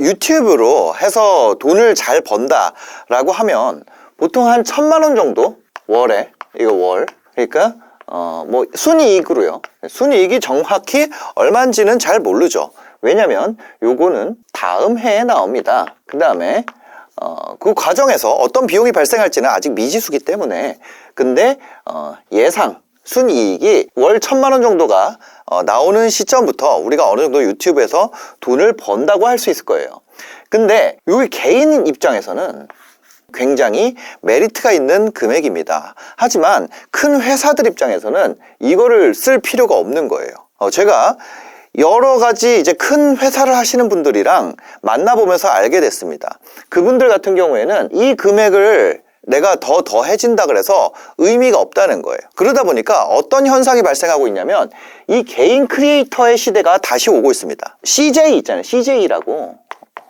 유튜브로 해서 돈을 잘 번다라고 하면 보통 한 1,000만 원 정도 월에, 이거 월, 그러니까 뭐 순이익으로요. 순이익이 정확히 얼마인지는 잘 모르죠. 왜냐면 요거는 다음 해에 나옵니다. 그 다음에 그 과정에서 어떤 비용이 발생할지는 아직 미지수기 때문에, 근데 예상 순이익이 월 1,000만 원 정도가 나오는 시점부터 우리가 어느 정도 유튜브에서 돈을 번다고 할 수 있을 거예요. 근데 여기 개인 입장에서는 굉장히 메리트가 있는 금액입니다. 하지만 큰 회사들 입장에서는 이거를 쓸 필요가 없는 거예요. 제가 여러 가지 이제 큰 회사를 하시는 분들이랑 만나보면서 알게 됐습니다. 그분들 같은 경우에는 이 금액을 내가 더 더해진다 그래서 의미가 없다는 거예요. 그러다 보니까 어떤 현상이 발생하고 있냐면 이 개인 크리에이터의 시대가 다시 오고 있습니다. CJ 있잖아요. CJ라고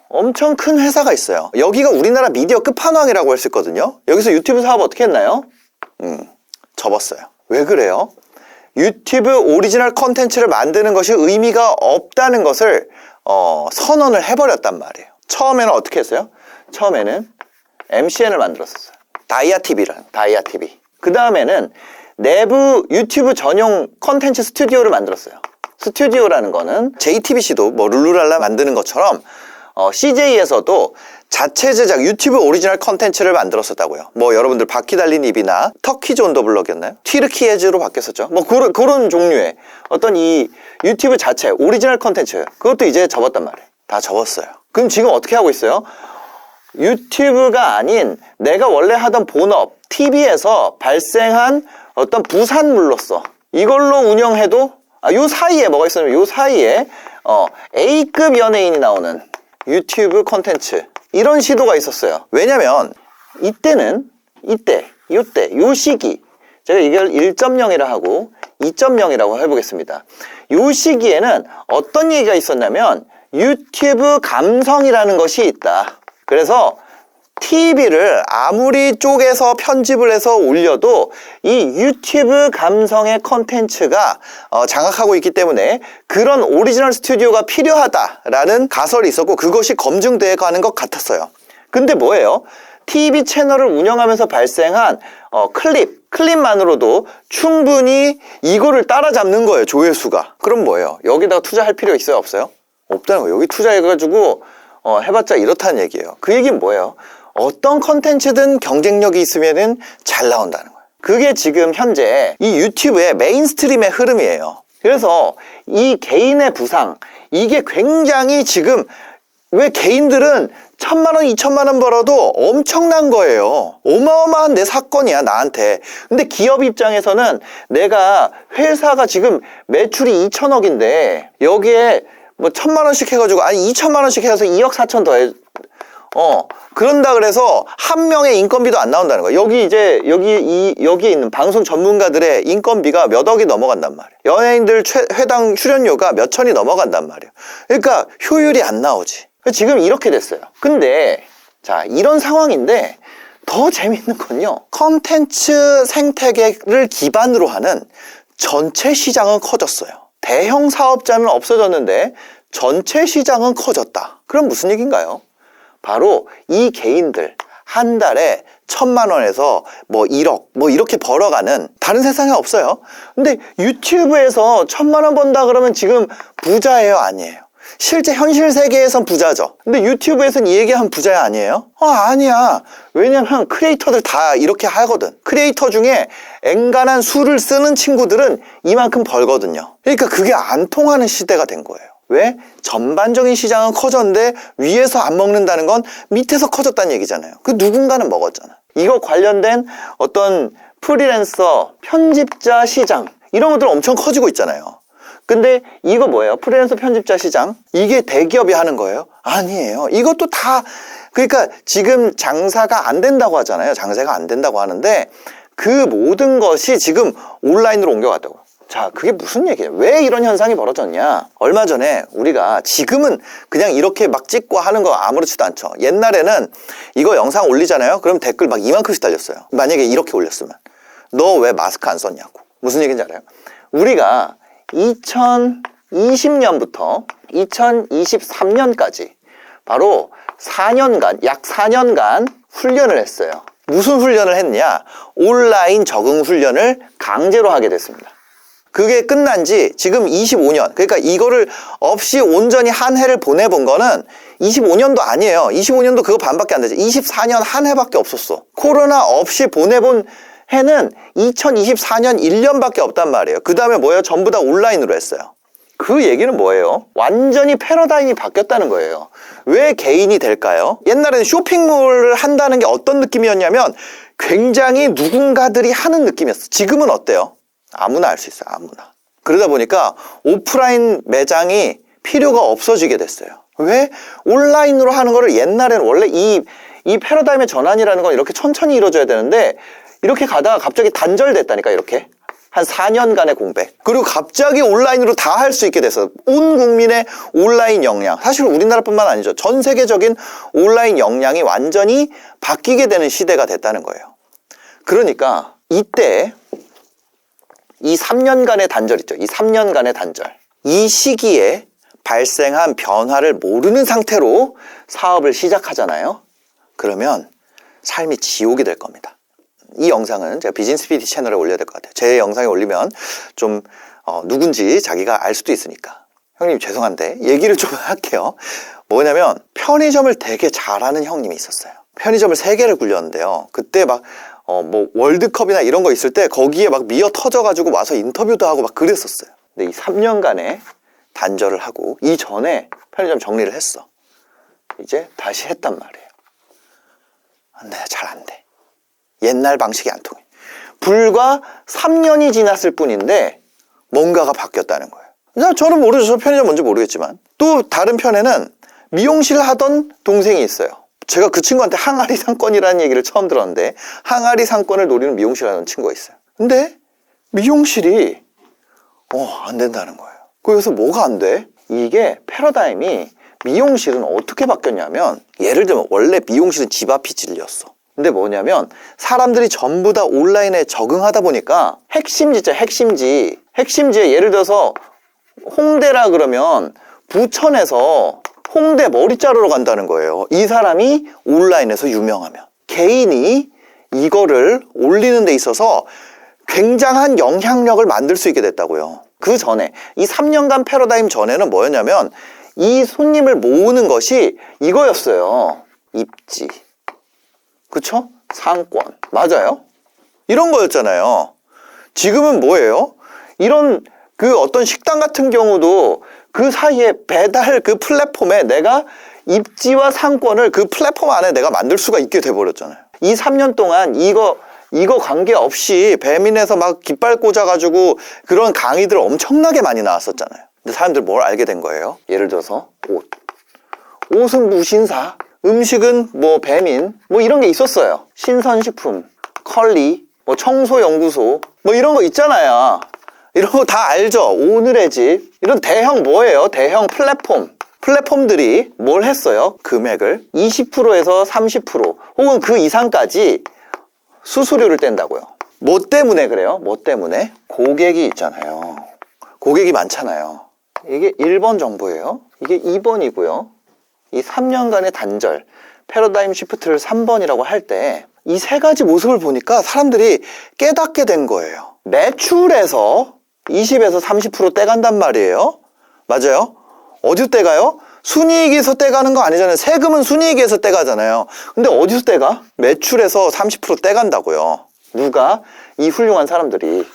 엄청 큰 회사가 있어요. 여기가 우리나라 미디어 끝판왕이라고 할 수 있거든요. 여기서 유튜브 사업 어떻게 했나요? 접었어요. 왜 그래요? 유튜브 오리지널 컨텐츠를 만드는 것이 의미가 없다는 것을 선언을 해버렸단 말이에요. 처음에는 어떻게 했어요? 처음에는 MCN을 만들었어요. 다이아TV라는, 다이아TV. 그 다음에는 내부 유튜브 전용 컨텐츠 스튜디오를 만들었어요. 스튜디오라는 거는 JTBC도 뭐 룰루랄라 만드는 것처럼 CJ에서도 자체 제작 유튜브 오리지널 컨텐츠를 만들었었다고요. 뭐 여러분들 바퀴 달린 입이나 터키즈 온 더 블럭이었나요? 튀르키예즈로 바뀌었었죠. 뭐 그런 종류의 어떤 이 유튜브 자체 오리지널 컨텐츠, 그것도 이제 접었단 말이에요. 다 접었어요. 그럼 지금 어떻게 하고 있어요? 유튜브가 아닌 내가 원래 하던 본업 TV에서 발생한 어떤 부산물로서 이걸로 운영해도 요 사이에 뭐가 있었냐면 요 사이에 A급 연예인이 나오는 유튜브 컨텐츠, 이런 시도가 있었어요. 왜냐면 이때는 요 시기, 제가 이걸 1.0이라 하고 2.0이라고 해보겠습니다. 요 시기에는 어떤 얘기가 있었냐면 유튜브 감성이라는 것이 있다. 그래서 TV를 아무리 쪼개서 편집을 해서 올려도 이 유튜브 감성의 컨텐츠가 장악하고 있기 때문에 그런 오리지널 스튜디오가 필요하다라는 가설이 있었고, 그것이 검증되어 가는 것 같았어요. 근데 뭐예요? TV 채널을 운영하면서 발생한 클립만으로도 충분히 이거를 따라잡는 거예요, 조회수가. 그럼 뭐예요? 여기다가 투자할 필요가 있어요, 없어요? 없다는 거예요. 여기 투자해가지고 해봤자 이렇다는 얘기예요. 그 얘기는 뭐예요? 어떤 컨텐츠든 경쟁력이 있으면은 잘 나온다는 거예요. 그게 지금 현재 이 유튜브의 메인스트림의 흐름이에요. 그래서 이 개인의 부상, 이게 굉장히 지금, 왜 개인들은 1,000만 원, 2,000만 원 벌어도 엄청난 거예요. 어마어마한 내 사건이야, 나한테. 근데 기업 입장에서는 내가 회사가 지금 매출이 2천억인데 여기에 뭐 1,000만 원씩 해가지고, 아니 2천만 원씩 해서 2억 4천 더해. 그런다 그래서 한 명의 인건비도 안 나온다는 거야. 여기에 있는 방송 전문가들의 인건비가 몇 억이 넘어간단 말이야. 연예인들 회당 출연료가 몇 천이 넘어간단 말이야. 그러니까 효율이 안 나오지. 지금 이렇게 됐어요. 근데 자, 이런 상황인데 더 재밌는 건요, 컨텐츠 생태계를 기반으로 하는 전체 시장은 커졌어요. 대형 사업자는 없어졌는데 전체 시장은 커졌다. 그럼 무슨 얘기인가요? 바로 이 개인들 한 달에 1,000만 원에서 뭐 1억 뭐 이렇게 벌어가는, 다른 세상에 없어요. 근데 유튜브에서 1,000만 원 번다 그러면 지금 부자예요, 아니에요? 실제 현실 세계에선 부자죠. 근데 유튜브에서는 이 얘기하면 부자야, 아니에요? 아니야. 왜냐면 크리에이터들 다 이렇게 하거든. 크리에이터 중에 엔간한 수를 쓰는 친구들은 이만큼 벌거든요. 그러니까 그게 안 통하는 시대가 된 거예요. 왜? 전반적인 시장은 커졌는데 위에서 안 먹는다는 건 밑에서 커졌다는 얘기잖아요. 그 누군가는 먹었잖아. 이거 관련된 어떤 프리랜서, 편집자 시장, 이런 것들 엄청 커지고 있잖아요. 근데 이거 뭐예요? 프리랜서 편집자 시장? 이게 대기업이 하는 거예요? 아니에요. 이것도 다, 그러니까 지금 장사가 안 된다고 하잖아요. 장사가 안 된다고 하는데 그 모든 것이 지금 온라인으로 옮겨갔다고. 자, 그게 무슨 얘기예요? 왜 이런 현상이 벌어졌냐? 얼마 전에 우리가, 지금은 그냥 이렇게 막 찍고 하는 거 아무렇지도 않죠. 옛날에는 이거 영상 올리잖아요? 그럼 댓글 막 이만큼씩 달렸어요. 만약에 이렇게 올렸으면. 너 왜 마스크 안 썼냐고. 무슨 얘기인지 알아요? 우리가 2020년부터 2023년까지 바로 4년간, 약 4년간 훈련을 했어요. 무슨 훈련을 했냐? 온라인 적응 훈련을 강제로 하게 됐습니다. 그게 끝난 지 지금 25년, 그러니까 이거를 없이 온전히 한 해를 보내본 거는 25년도 아니에요. 25년도 그거 반밖에 안 되죠. 24년 한 해밖에 없었어. 코로나 없이 보내본 해는 2024년 1년밖에 없단 말이에요. 그 다음에 뭐예요? 전부 다 온라인으로 했어요. 그 얘기는 뭐예요? 완전히 패러다임이 바뀌었다는 거예요. 왜 개인이 될까요? 옛날에는 쇼핑몰을 한다는 게 어떤 느낌이었냐면 굉장히 누군가들이 하는 느낌이었어. 지금은 어때요? 아무나 할 수 있어요. 아무나. 그러다 보니까 오프라인 매장이 필요가 없어지게 됐어요. 왜? 온라인으로 하는 거를 옛날에는 원래 이 패러다임의 전환이라는 건 이렇게 천천히 이루어져야 되는데 이렇게 가다가 갑자기 단절됐다니까. 이렇게 한 4년간의 공백. 그리고 갑자기 온라인으로 다 할 수 있게 돼서 온 국민의 온라인 역량, 사실 우리나라뿐만 아니죠. 전 세계적인 온라인 역량이 완전히 바뀌게 되는 시대가 됐다는 거예요. 그러니까 이때 이 3년간의 단절 있죠. 이 3년간의 단절. 이 시기에 발생한 변화를 모르는 상태로 사업을 시작하잖아요. 그러면 삶이 지옥이 될 겁니다. 이 영상은 제가 비즈니스 PD 채널에 올려야 될 것 같아요. 제 영상에 올리면 좀 누군지 자기가 알 수도 있으니까. 형님 죄송한데 얘기를 좀 할게요. 뭐냐면 편의점을 되게 잘하는 형님이 있었어요. 편의점을 3개를 굴렸는데요. 그때 막 뭐 월드컵이나 이런 거 있을 때 거기에 막 미어 터져가지고 와서 인터뷰도 하고 막 그랬었어요. 근데 이 3년간의 단절을 하고 이전에 편의점 정리를 했어. 이제 다시 했단 말이에요. 안 돼, 잘 안 돼. 옛날 방식이 안 통해. 불과 3년이 지났을 뿐인데 뭔가가 바뀌었다는 거예요. 저는 모르죠. 저 편의점 뭔지 모르겠지만. 또 다른 편에는 미용실 하던 동생이 있어요. 제가 그 친구한테 항아리 상권이라는 얘기를 처음 들었는데 항아리 상권을 노리는 미용실 하는 친구가 있어요. 근데 미용실이 안 된다는 거예요. 그래서 뭐가 안 돼? 이게 패러다임이 미용실은 어떻게 바뀌었냐면 예를 들면 원래 미용실은 집 앞이 진리였어. 근데 뭐냐면 사람들이 전부 다 온라인에 적응하다 보니까 핵심지죠. 핵심지에 예를 들어서 홍대라 그러면 부천에서 홍대 머리 자르러 간다는 거예요. 이 사람이 온라인에서 유명하면. 개인이 이거를 올리는 데 있어서 굉장한 영향력을 만들 수 있게 됐다고요. 그 전에 이 3년간 패러다임 전에는 뭐였냐면 이 손님을 모으는 것이 이거였어요. 입지. 그쵸? 상권. 맞아요? 이런 거였잖아요. 지금은 뭐예요? 이런 그 어떤 식당 같은 경우도 그 사이에 배달 그 플랫폼에 내가 입지와 상권을 그 플랫폼 안에 내가 만들 수가 있게 돼버렸잖아요. 이 3년 동안 이거 관계없이 배민에서 막 깃발 꽂아가지고 그런 강의들 엄청나게 많이 나왔었잖아요. 근데 사람들 뭘 알게 된 거예요? 예를 들어서 옷은 무신사, 음식은 뭐 배민, 뭐 이런 게 있었어요. 신선식품, 컬리, 뭐 청소연구소, 뭐 이런 거 있잖아요. 이런 거 다 알죠? 오늘의 집. 이런 대형 뭐예요? 대형 플랫폼들이 뭘 했어요? 금액을 20%에서 30% 혹은 그 이상까지 수수료를 뗀다고요. 뭐 때문에 그래요? 뭐 때문에? 고객이 있잖아요. 고객이 많잖아요. 이게 1번 정보예요. 이게 2번이고요. 이 3년간의 단절, 패러다임 시프트를 3번이라고 할 때 이 3가지 모습을 보니까 사람들이 깨닫게 된 거예요. 매출에서 20에서 30% 떼간단 말이에요. 맞아요? 어디서 떼가요? 순이익에서 떼가는 거 아니잖아요. 세금은 순이익에서 떼가잖아요. 근데 어디서 떼가? 매출에서 30% 떼간다고요. 누가? 이 훌륭한 사람들이.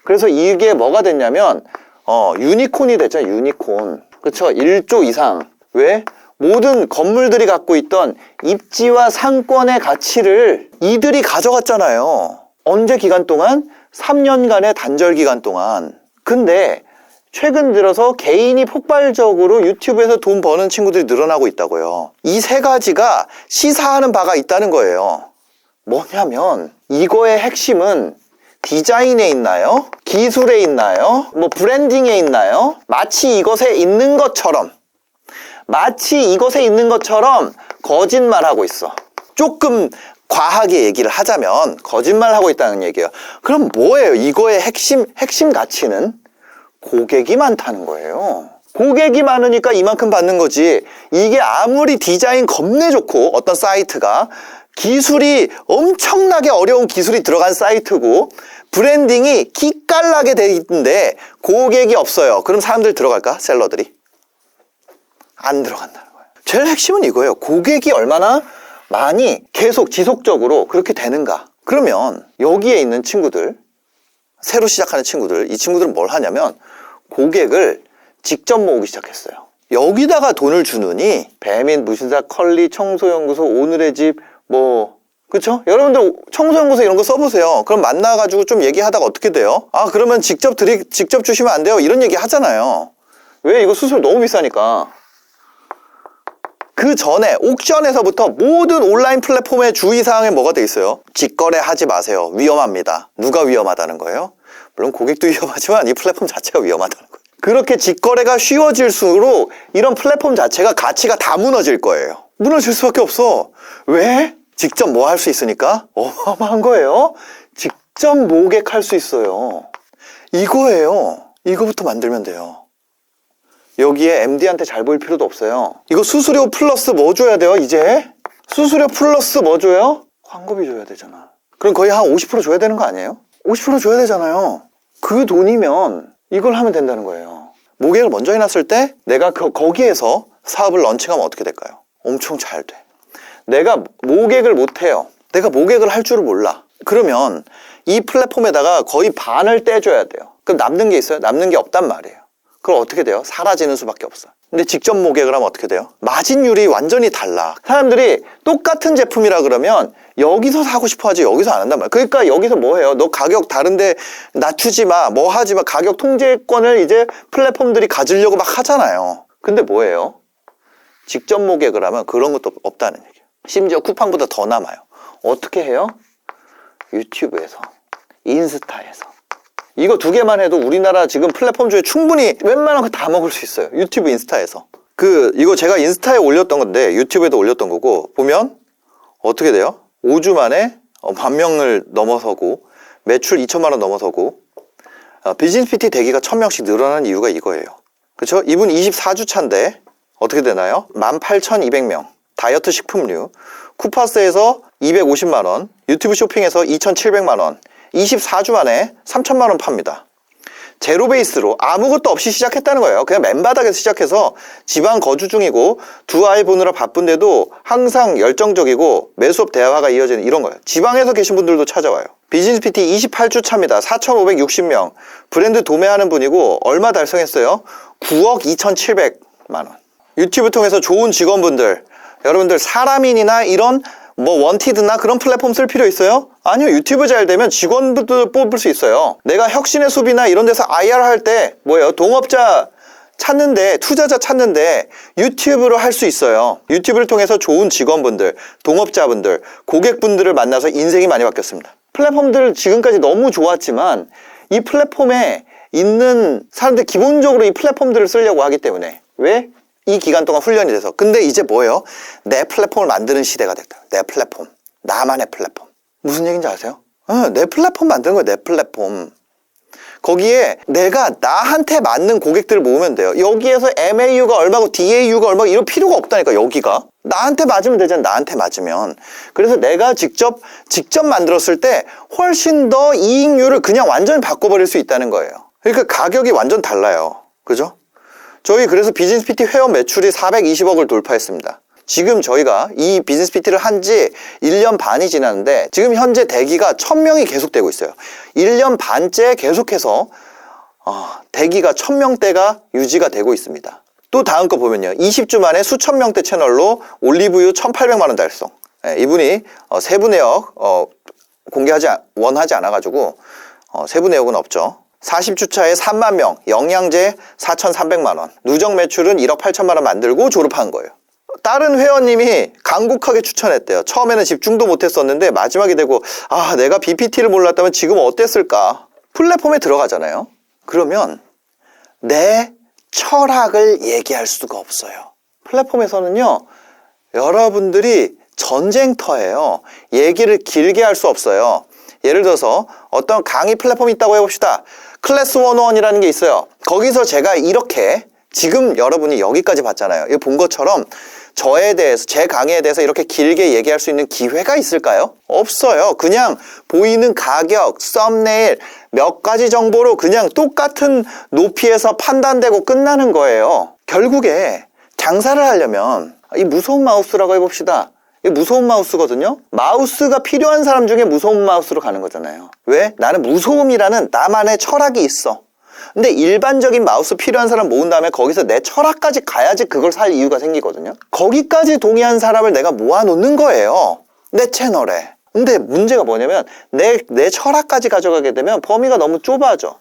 그래서 이게 뭐가 됐냐면 유니콘이 됐잖아요. 유니콘. 그쵸? 1조 이상. 왜? 모든 건물들이 갖고 있던 입지와 상권의 가치를 이들이 가져갔잖아요. 언제 기간 동안? 3년간의 단절 기간 동안. 근데 최근 들어서 개인이 폭발적으로 유튜브에서 돈 버는 친구들이 늘어나고 있다고요. 이 3가지가 시사하는 바가 있다는 거예요. 뭐냐면 이거의 핵심은 디자인에 있나요? 기술에 있나요? 뭐 브랜딩에 있나요? 마치 이것에 있는 것처럼 거짓말하고 있어. 조금 과하게 얘기를 하자면 거짓말하고 있다는 얘기예요. 그럼 뭐예요? 이거의 핵심 가치는 고객이 많다는 거예요. 고객이 많으니까 이만큼 받는 거지. 이게 아무리 디자인 겁내 좋고 어떤 사이트가 기술이 엄청나게 어려운 기술이 들어간 사이트고 브랜딩이 기깔나게 돼 있는데 고객이 없어요. 그럼 사람들 들어갈까? 셀러들이? 안 들어간다는 거예요. 제일 핵심은 이거예요. 고객이 얼마나 많이 계속 지속적으로 그렇게 되는가. 그러면 여기에 있는 친구들, 새로 시작하는 친구들, 이 친구들은 뭘 하냐면 고객을 직접 모으기 시작했어요. 여기다가 돈을 주느니 배민, 무신사, 컬리, 청소연구소, 오늘의 집, 그쵸? 여러분들 청소연구소 이런 거 써보세요. 그럼 만나가지고 좀 얘기하다가 어떻게 돼요? 아, 그러면 직접 주시면 안 돼요? 이런 얘기 하잖아요. 왜? 이거 수수료 너무 비싸니까. 그 전에 옥션에서부터 모든 온라인 플랫폼의 주의사항에 뭐가 돼 있어요? 직거래 하지 마세요. 위험합니다. 누가 위험하다는 거예요? 물론 고객도 위험하지만 이 플랫폼 자체가 위험하다는 거예요. 그렇게 직거래가 쉬워질수록 이런 플랫폼 자체가 가치가 다 무너질 거예요. 무너질 수밖에 없어. 왜? 직접 뭐 할 수 있으니까? 어마어마한 거예요. 직접 모객할 수 있어요. 이거예요. 이거부터 만들면 돼요. 여기에 MD한테 잘 보일 필요도 없어요. 이거 수수료 플러스 뭐 줘야 돼요, 이제? 수수료 플러스 뭐 줘요? 광고비 줘야 되잖아. 그럼 거의 한 50% 줘야 되는 거 아니에요? 50% 줘야 되잖아요. 그 돈이면 이걸 하면 된다는 거예요. 모객을 먼저 해놨을 때 내가 거기에서 사업을 런칭하면 어떻게 될까요? 엄청 잘 돼. 내가 모객을 못해요. 내가 모객을 할 줄을 몰라. 그러면 이 플랫폼에다가 거의 반을 떼줘야 돼요. 그럼 남는 게 있어요? 남는 게 없단 말이에요. 그럼 어떻게 돼요? 사라지는 수밖에 없어. 근데 직접 모객을 하면 어떻게 돼요? 마진율이 완전히 달라. 사람들이 똑같은 제품이라 그러면 여기서 사고 싶어 하지 여기서 안 한단 말이야. 그러니까 여기서 뭐 해요? 너 가격 다른데 낮추지 마, 뭐 하지 마. 가격 통제권을 이제 플랫폼들이 가지려고 막 하잖아요. 근데 뭐예요? 직접 모객을 하면 그런 것도 없다는 얘기예요. 심지어 쿠팡보다 더 남아요. 어떻게 해요? 유튜브에서, 인스타에서. 이거 두 개만 해도 우리나라 지금 플랫폼 중에 충분히 웬만한 거 다 먹을 수 있어요. 유튜브, 인스타에서. 이거 제가 인스타에 올렸던 건데 유튜브에도 올렸던 거고 보면 어떻게 돼요? 5주 만에 10,000명을 넘어서고 매출 2천만 원 넘어서고 비즈니스 PT 대기가 1,000명씩 늘어나는 이유가 이거예요. 그렇죠? 이분 24주 차인데 어떻게 되나요? 18,200명. 다이어트 식품류. 쿠파스에서 250만 원, 유튜브 쇼핑에서 2,700만 원. 24주 만에 3천만 원 팝니다. 제로 베이스로 아무것도 없이 시작했다는 거예요. 그냥 맨바닥에서 시작해서 지방 거주 중이고 두 아이 보느라 바쁜데도 항상 열정적이고 매수업 대화가 이어지는 이런 거예요. 지방에서 계신 분들도 찾아와요. 비즈니스 PT 28주 차입니다. 4,560명. 브랜드 도매하는 분이고 얼마 달성했어요? 9억 2,700만 원. 유튜브 통해서 좋은 직원분들, 여러분들 사람인이나 이런 원티드나 그런 플랫폼 쓸 필요 있어요? 아니요. 유튜브 잘 되면 직원들도 뽑을 수 있어요. 내가 혁신의 숲이나 이런 데서 IR 할 때 동업자 찾는데, 투자자 찾는데 유튜브로 할 수 있어요. 유튜브를 통해서 좋은 직원분들, 동업자분들, 고객분들을 만나서 인생이 많이 바뀌었습니다. 플랫폼들 지금까지 너무 좋았지만 이 플랫폼에 있는 사람들 기본적으로 이 플랫폼들을 쓰려고 하기 때문에 왜? 이 기간 동안 훈련이 돼서. 근데 이제 뭐예요? 내 플랫폼을 만드는 시대가 됐다. 내 플랫폼. 나만의 플랫폼. 무슨 얘기인지 아세요? 내 플랫폼 만드는 거예요. 내 플랫폼. 거기에 내가 나한테 맞는 고객들을 모으면 돼요. 여기에서 MAU가 얼마고 DAU가 얼마고 이럴 필요가 없다니까. 여기가 나한테 맞으면 되잖아. 나한테 맞으면. 그래서 내가 직접 만들었을 때 훨씬 더 이익률을 그냥 완전히 바꿔버릴 수 있다는 거예요. 그러니까 가격이 완전 달라요. 그죠? 저희 그래서 비즈니스 PT 회원 매출이 420억을 돌파했습니다. 지금 저희가 이 비즈니스 PT를 한 지 1년 반이 지났는데 지금 현재 대기가 1,000명이 계속되고 있어요. 1년 반째 계속해서 대기가 1,000명대가 유지가 되고 있습니다. 또 다음 거 보면요. 20주 만에 수천 명대 채널로 올리브유 1,800만 원 달성. 이분이 세부 내역 원하지 않아가지고 세부 내역은 없죠. 40주 차에 3만 명, 영양제 4,300만 원, 누적 매출은 1억 8천만 원 만들고 졸업한 거예요. 다른 회원님이 간곡하게 추천했대요. 처음에는 집중도 못했었는데 마지막에 되고 내가 BPT를 몰랐다면 지금 어땠을까? 플랫폼에 들어가잖아요. 그러면 내 철학을 얘기할 수가 없어요. 플랫폼에서는요. 여러분들이 전쟁터예요. 얘기를 길게 할 수 없어요. 예를 들어서 어떤 강의 플랫폼이 있다고 해봅시다. 클래스 101이라는 게 있어요. 거기서 제가 이렇게 지금 여러분이 여기까지 봤잖아요. 이거 본 것처럼 저에 대해서, 제 강의에 대해서 이렇게 길게 얘기할 수 있는 기회가 있을까요? 없어요. 그냥 보이는 가격, 썸네일, 몇 가지 정보로 그냥 똑같은 높이에서 판단되고 끝나는 거예요. 결국에 장사를 하려면 이 무서운 마우스라고 해봅시다. 이 무서운 마우스거든요. 마우스가 필요한 사람 중에 무서운 마우스로 가는 거잖아요. 왜? 나는 무서움이라는 나만의 철학이 있어. 근데 일반적인 마우스 필요한 사람 모은 다음에 거기서 내 철학까지 가야지 그걸 살 이유가 생기거든요. 거기까지 동의한 사람을 내가 모아놓는 거예요, 내 채널에. 근데 문제가 뭐냐면 내 철학까지 가져가게 되면 범위가 너무 좁아져.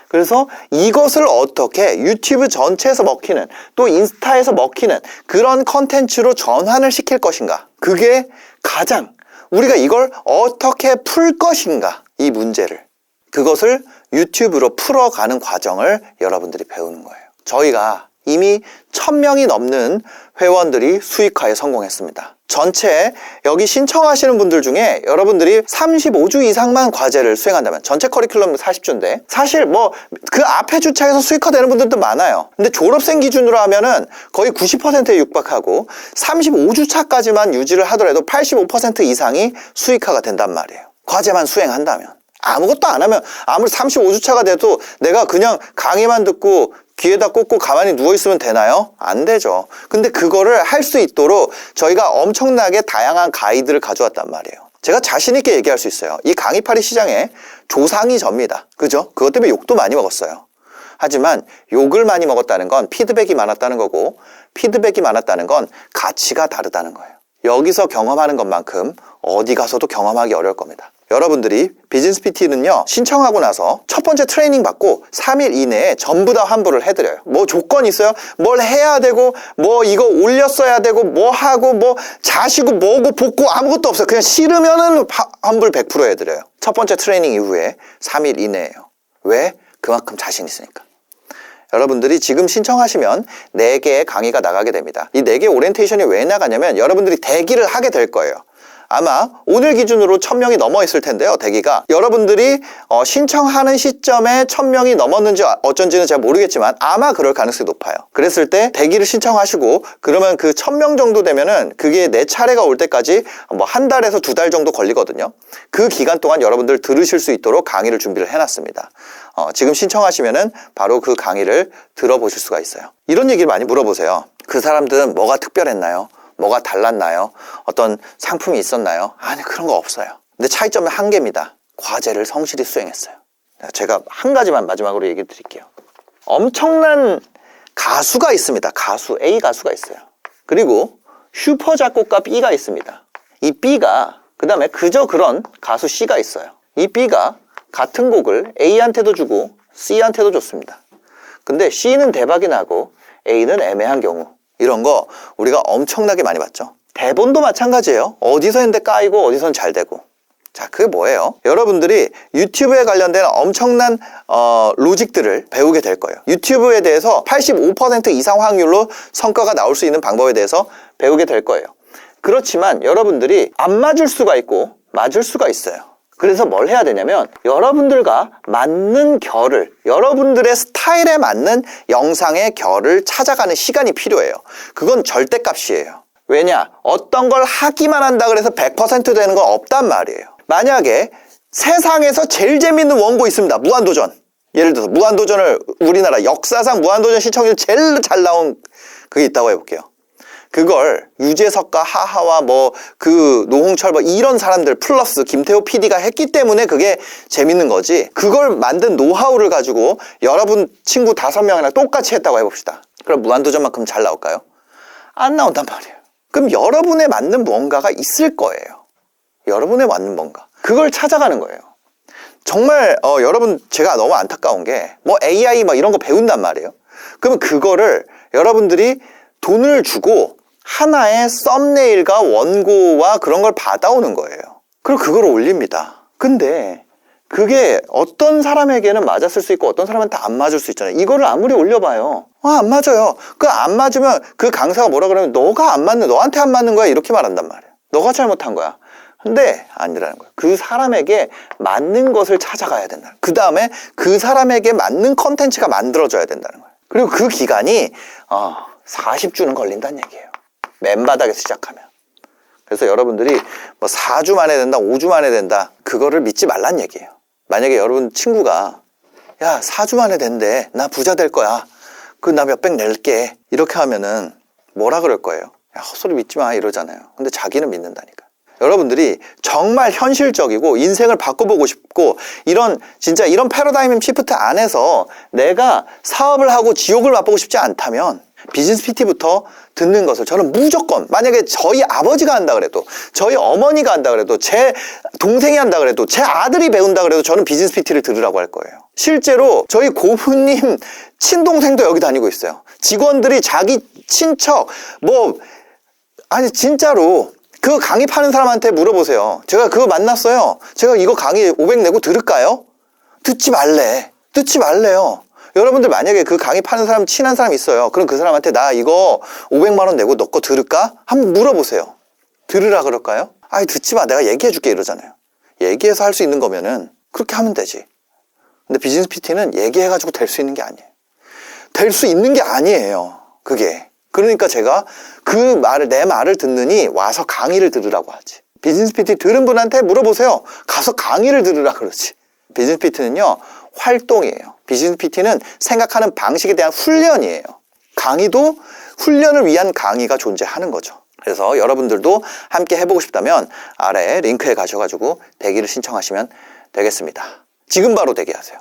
그래서 이것을 어떻게 유튜브 전체에서 먹히는, 또 인스타에서 먹히는 그런 컨텐츠로 전환을 시킬 것인가, 그게 가장, 우리가 이걸 어떻게 풀 것인가, 이 문제를, 그것을 유튜브로 풀어가는 과정을 여러분들이 배우는 거예요. 저희가 이미 1000명이 넘는 회원들이 수익화에 성공했습니다. 전체 여기 신청하시는 분들 중에 여러분들이 35주 이상만 과제를 수행한다면, 전체 커리큘럼 40주인데 사실 뭐 그 앞에 주차해서 수익화되는 분들도 많아요. 근데 졸업생 기준으로 하면은 거의 90%에 육박하고 35주 차까지만 유지를 하더라도 85% 이상이 수익화가 된단 말이에요. 과제만 수행한다면. 아무것도 안 하면, 아무리 35주 차가 돼도 내가 그냥 강의만 듣고 귀에다 꽂고 가만히 누워있으면 되나요? 안 되죠. 근데 그거를 할 수 있도록 저희가 엄청나게 다양한 가이드를 가져왔단 말이에요. 제가 자신있게 얘기할 수 있어요. 이 강의파리 시장에 조상이 접니다. 그죠? 그것 때문에 욕도 많이 먹었어요. 하지만 욕을 많이 먹었다는 건 피드백이 많았다는 거고, 피드백이 많았다는 건 가치가 다르다는 거예요. 여기서 경험하는 것만큼 어디 가서도 경험하기 어려울 겁니다. 여러분들이 비즈니스 PT는요, 신청하고 나서 첫 번째 트레이닝 받고 3일 이내에 전부 다 환불을 해드려요. 뭐 조건이 있어요? 뭘 해야 되고, 뭐 이거 올렸어야 되고, 뭐 하고, 뭐 자시고 뭐고 복고 아무것도 없어요. 그냥 싫으면은 환불 100% 해드려요. 첫 번째 트레이닝 이후에 3일 이내예요. 왜? 그만큼 자신 있으니까. 여러분들이 지금 신청하시면 4개의 강의가 나가게 됩니다. 이 4개 오리엔테이션이 왜 나가냐면 여러분들이 대기를 하게 될 거예요. 아마 오늘 기준으로 1000명이 넘어 있을 텐데요, 대기가. 여러분들이 신청하는 시점에 1000명이 넘었는지 어쩐지는 잘 모르겠지만 아마 그럴 가능성이 높아요. 그랬을 때 대기를 신청하시고, 그러면 그 1000명 정도 되면은 그게 내 차례가 올 때까지 뭐 한 달에서 2달 정도 걸리거든요. 그 기간 동안 여러분들 들으실 수 있도록 강의를 준비를 해놨습니다. 지금 신청하시면은 바로 그 강의를 들어보실 수가 있어요. 이런 얘기를 많이 물어보세요. 그 사람들은 뭐가 특별했나요? 뭐가 달랐나요? 어떤 상품이 있었나요? 아니, 그런 거 없어요. 근데 차이점은 한 개입니다. 과제를 성실히 수행했어요. 제가 한 가지만 마지막으로 얘기 드릴게요. 엄청난 가수가 있습니다. 가수, A 가수가 있어요. 그리고 슈퍼 작곡가 B가 있습니다. 이 B가, 그 다음에 그저 그런 가수 C가 있어요. 이 B가 같은 곡을 A한테도 주고 C한테도 줬습니다. 근데 C는 대박이 나고 A는 애매한 경우, 이런 거 우리가 엄청나게 많이 봤죠. 대본도 마찬가지예요. 어디서 했는데 까이고 어디서는 잘 되고. 자, 그게 뭐예요? 여러분들이 유튜브에 관련된 엄청난 로직들을 배우게 될 거예요. 유튜브에 대해서 85% 이상 확률로 성과가 나올 수 있는 방법에 대해서 배우게 될 거예요. 그렇지만 여러분들이 안 맞을 수가 있고 맞을 수가 있어요. 그래서 뭘 해야 되냐면 여러분들과 맞는 결을, 여러분들의 스타일에 맞는 영상의 결을 찾아가는 시간이 필요해요. 그건 절대값이에요. 왜냐? 어떤 걸 하기만 한다 그래서 100% 되는 건 없단 말이에요. 만약에 세상에서 제일 재밌는 원고 있습니다. 무한도전. 예를 들어서 무한도전을, 우리나라 역사상 무한도전 시청률 제일 잘 나온 그게 있다고 해볼게요. 그걸 유재석과 하하와 뭐 그 노홍철 뭐 이런 사람들 플러스 김태호 PD가 했기 때문에 그게 재밌는 거지, 그걸 만든 노하우를 가지고 여러분 친구 5명이나 똑같이 했다고 해봅시다. 그럼 무한도전만큼 잘 나올까요? 안 나온단 말이에요. 그럼 여러분에 맞는 뭔가가 있을 거예요. 여러분에 맞는 뭔가, 그걸 찾아가는 거예요. 정말 여러분, 제가 너무 안타까운 게 뭐 AI 막 이런 거 배운단 말이에요. 그러면 그거를 여러분들이 돈을 주고 하나의 썸네일과 원고와 그런 걸 받아오는 거예요. 그리고 그걸 올립니다. 근데 그게 어떤 사람에게는 맞았을 수 있고 어떤 사람한테 안 맞을 수 있잖아요. 이거를 아무리 올려봐요, 안 맞아요. 그 안 맞으면 그 강사가 뭐라 그러면 너가 안 맞는, 너한테 안 맞는 거야, 이렇게 말한단 말이에요. 너가 잘못한 거야. 근데 아니라는 거예요. 그 사람에게 맞는 것을 찾아가야 된다. 그 다음에 그 사람에게 맞는 컨텐츠가 만들어져야 된다는 거예요. 그리고 그 기간이 40주는 걸린다는 얘기예요. 맨바닥에서 시작하면. 그래서 여러분들이 뭐 4주 만에 된다, 5주 만에 된다, 그거를 믿지 말란 얘기예요. 만약에 여러분 친구가 야 4주 만에 된대, 나 부자 될 거야, 그 나 몇백 낼게, 이렇게 하면은 뭐라 그럴 거예요? 야 헛소리 믿지 마 이러잖아요. 근데 자기는 믿는다니까. 여러분들이 정말 현실적이고 인생을 바꿔보고 싶고 진짜 이런 패러다임 시프트 안에서 내가 사업을 하고 지옥을 맛보고 싶지 않다면 비즈니스 PT부터 듣는 것을 저는 무조건, 만약에 저희 아버지가 한다 그래도, 저희 어머니가 한다 그래도, 제 동생이 한다 그래도, 제 아들이 배운다 그래도 저는 비즈니스 PT를 들으라고 할 거예요. 실제로 저희 고모님 친동생도 여기 다니고 있어요. 직원들이 자기 친척 아니 진짜로 그 강의 파는 사람한테 물어보세요. 제가 그거 만났어요. 제가 이거 강의 500 내고 들을까요? 듣지 말래요. 여러분들 만약에 그 강의 파는 사람, 친한 사람 있어요. 그럼 그 사람한테 나 이거 500만 원 내고 너 거 들을까? 한번 물어보세요. 들으라 그럴까요? 아니 듣지 마, 내가 얘기해 줄게 이러잖아요. 얘기해서 할 수 있는 거면은 그렇게 하면 되지. 근데 비즈니스 PT는 얘기해가지고 될 수 있는 게 아니에요. 될 수 있는 게 아니에요, 그게. 그러니까 제가 내 말을 듣느니 와서 강의를 들으라고 하지. 비즈니스 PT 들은 분한테 물어보세요. 가서 강의를 들으라 그러지. 비즈니스 PT는요, 활동이에요. 비즈니스 PT는 생각하는 방식에 대한 훈련이에요. 강의도 훈련을 위한 강의가 존재하는 거죠. 그래서 여러분들도 함께 해보고 싶다면 아래 링크에 가셔가지고 대기를 신청하시면 되겠습니다. 지금 바로 대기하세요.